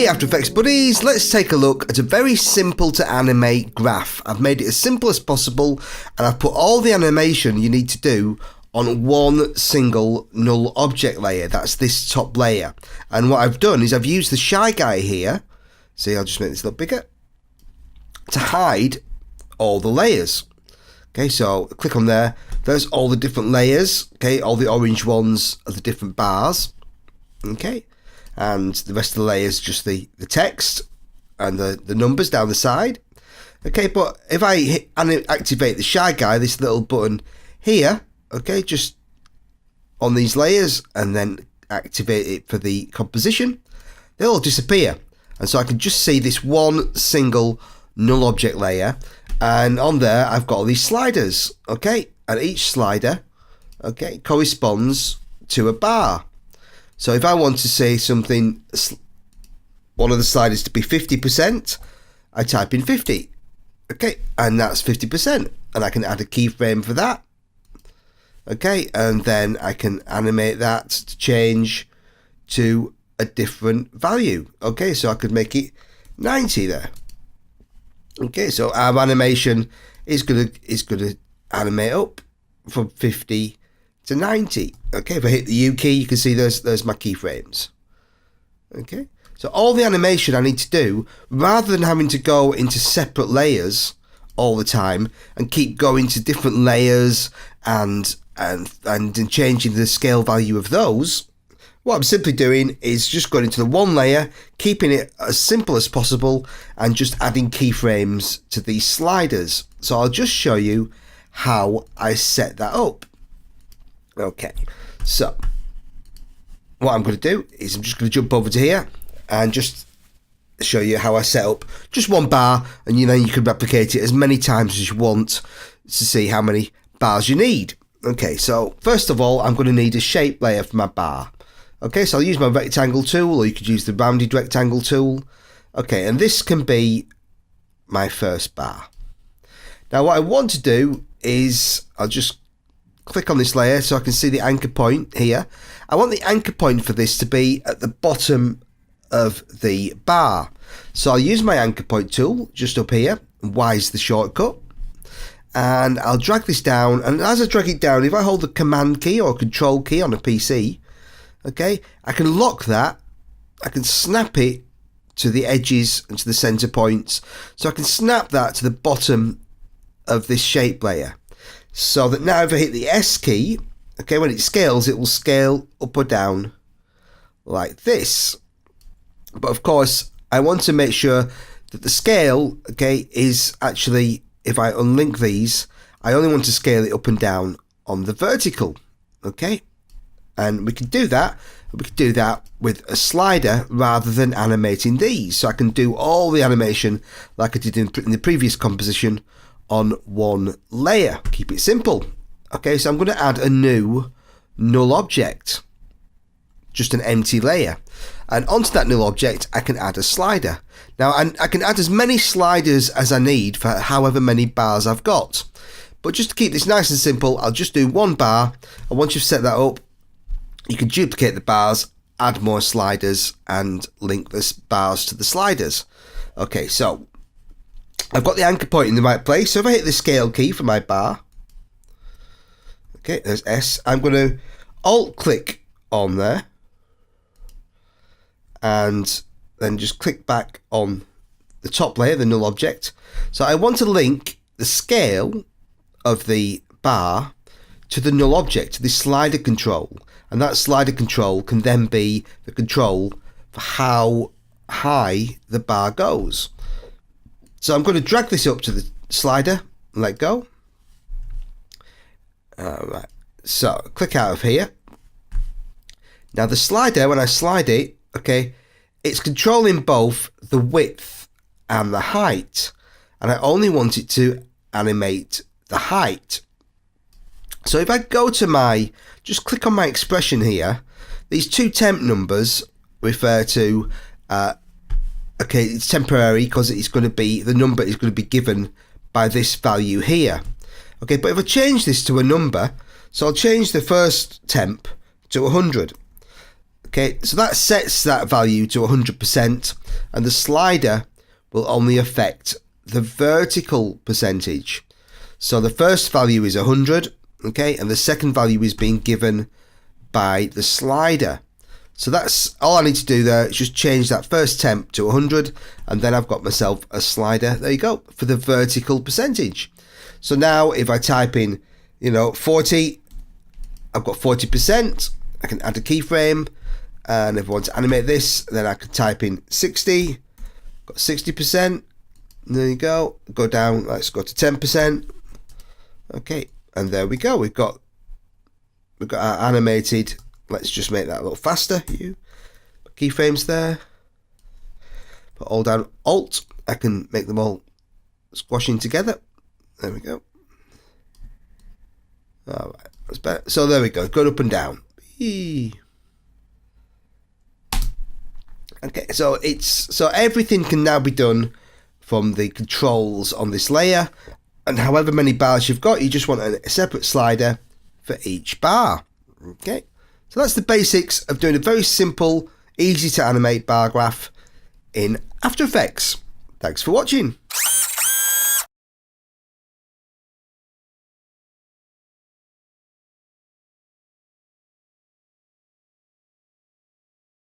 Hey After Effects buddies, let's take a look at a very simple to animate graph. I've made it as simple as possible and I've put all the animation you need to do on one single null object layer. That's this top layer. And what I've done is I've used the shy guy here, see, I'll just make this a little bigger, to hide all the layers. Okay, so click on there, there's all the different layers, okay, all the orange ones are the different bars, okay, and the rest of the layers just the text and the numbers down the side. Okay, but if I hit and activate the shy guy, this little button here, okay, just on these layers, and then activate it for the composition, they'll all disappear. And so I can just see this one single null object layer, and on there I've got all these sliders, okay, and each slider, okay, corresponds to a bar. So if I want to say something, one of the sliders to be 50%, I type in 50, okay, and that's 50%, and I can add a keyframe for that, okay, and then I can animate that to change to a different value, okay, so I could make it 90 there. Okay, so our animation is gonna animate up from 50 to 90. Okay, if I hit the U key, you can see there's my keyframes. Okay, so all the animation I need to do, rather than having to go into separate layers all the time and keep going to different layers and changing the scale value of those, what I'm simply doing is just going into the one layer, keeping it as simple as possible, and just adding keyframes to these sliders. So I'll just show you how I set that up. Okay, so what I'm going to do is I'm just going to jump over to here and just show you how I set up just one bar, and you can replicate it as many times as you want to see how many bars you need. Okay, so first of all, I'm going to need a shape layer for my bar. Okay, so I'll use my rectangle tool, or you could use the rounded rectangle tool. Okay, and this can be my first bar. Now what I want to do is I'll just click on this layer so I can see the anchor point here. I want the anchor point for this to be at the bottom of the bar. So I'll use my anchor point tool just up here, Y is the shortcut, and I'll drag this down, and as I drag it down, if I hold the command key or control key on a PC, okay, I can lock that, I can snap it to the edges and to the center points, so I can snap that to the bottom of this shape layer, so that now if I hit the S key, okay, when it scales, it will scale up or down like this. But of course, I want to make sure that the scale, okay, is actually, if I unlink these, I only want to scale it up and down on the vertical, okay? And we can do that. We can do that with a slider rather than animating these. So I can do all the animation like I did in the previous composition on one layer. Keep it simple. Okay, so I'm going to add a new null object, just an empty layer. And onto that null object, I can add a slider. Now, I can add as many sliders as I need for however many bars I've got. But just to keep this nice and simple, I'll just do one bar. And once you've set that up, you can duplicate the bars, add more sliders, and link the bars to the sliders. Okay, so I've got the anchor point in the right place. So if I hit the scale key for my bar, okay, there's S. I'm going to alt click on there, and then just click back on the top layer, the null object. So I want to link the scale of the bar to the null object, the slider control. And that slider control can then be the control for how high the bar goes. So I'm going to drag this up to the slider and let go. Alright, so click out of here. Now the slider, when I slide it, okay, it's controlling both the width and the height. And I only want it to animate the height. So if I go to just click on my expression here, these two temp numbers refer to, okay, it's temporary because it's going to be, the number is going to be given by this value here. Okay, but if I change this to a number, so I'll change the first temp to 100. Okay, so that sets that value to 100%, and the slider will only affect the vertical percentage. So the first value is 100, okay, and the second value is being given by the slider. So that's all I need to do there, is just change that first temp to 100, and then I've got myself a slider, there you go, for the vertical percentage. So now if I type in, 40, I've got 40%, I can add a keyframe, and if I want to animate this, then I can type in 60, got 60%, there you go, go down, let's go to 10%, okay, and there we go, we've got our animated. Let's just make that a little faster. Keyframes there. Put all down Alt. I can make them all squashing together. There we go. All right, that's better. So there we go. Go up and down. Okay, so everything can now be done from the controls on this layer, and however many bars you've got, you just want a separate slider for each bar. Okay. So that's the basics of doing a very simple, easy to animate bar graph in After Effects. Thanks for watching.